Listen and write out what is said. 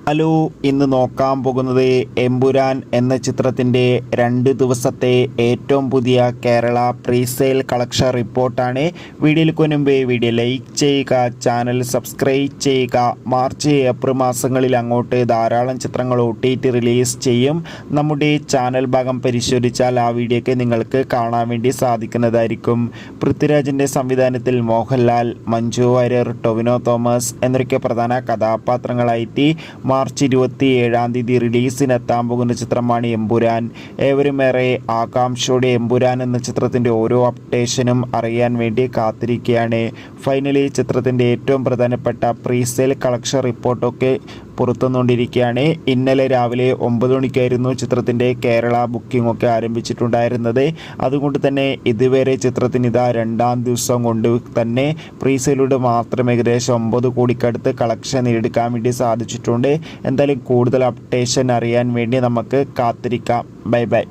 Hello, ഇന്ന് നോക്കാൻ പോകുന്നത് എമ്പുരാൻ എന്ന ചിത്രത്തിൻ്റെ 2 ദിവസത്തെ ഏറ്റവും പുതിയ കേരള പ്രീസെയിൽ കളക്ഷൻ റിപ്പോർട്ടാണ്. വീഡിയോയിലേക്ക് മുൻപ് വീഡിയോ ലൈക്ക് ചെയ്യുക, ചാനൽ സബ്സ്ക്രൈബ് ചെയ്യുക. മാർച്ച് ഏപ്രിൽ മാസങ്ങളിൽ അങ്ങോട്ട് ധാരാളം ചിത്രങ്ങൾ OTT റിലീസ് ചെയ്യും. നമ്മുടെ ചാനൽ ഭാഗം പരിശോധിച്ചാൽ ആ വീഡിയോയ്ക്ക് നിങ്ങൾക്ക് കാണാൻ വേണ്ടി സാധിക്കുന്നതായിരിക്കും. പൃഥ്വിരാജിൻ്റെ സംവിധാനത്തിൽ മോഹൻലാൽ, മഞ്ജു വാര്യർ, ടൊവിനോ തോമസ് എന്നൊക്കെ പ്രധാന കഥാപാത്രങ്ങളായിട്ട് മാർച്ച് 27 റിലീസിനെത്താൻ പോകുന്ന ചിത്രമാണ് എമ്പുരാൻ. ഏവരുമേറെ ആകാംക്ഷയോടെ എമ്പുരാൻ എന്ന ചിത്രത്തിൻ്റെ ഓരോ അപ്ഡേഷനും അറിയാൻ വേണ്ടി കാത്തിരിക്കുകയാണ്. ഫൈനലി ചിത്രത്തിൻ്റെ ഏറ്റവും പ്രധാനപ്പെട്ട പ്രീസെയിൽ കളക്ഷൻ റിപ്പോർട്ടൊക്കെ പുറത്തുവന്നുകൊണ്ടിരിക്കുകയാണ്. ഇന്നലെ രാവിലെ 9 മണിക്കായിരുന്നു ചിത്രത്തിൻ്റെ കേരള ബുക്കിംഗ് ഒക്കെ ആരംഭിച്ചിട്ടുണ്ടായിരുന്നത്. അതുകൊണ്ട് തന്നെ ഇതുവരെ ചിത്രത്തിന് ഇതാ 2-ാം ദിവസം കൊണ്ട് തന്നെ പ്രീസെയിലൂടെ മാത്രം ഏകദേശം 9 കോടിക്കടുത്ത് കളക്ഷൻ നേടിയെടുക്കാൻ വേണ്ടി സാധിച്ചിട്ടുണ്ട്. എന്തായാലും കൂടുതൽ അപ്ഡേഷൻ അറിയാൻ വേണ്ടി നമുക്ക് കാത്തിരിക്കാം. Bye bye.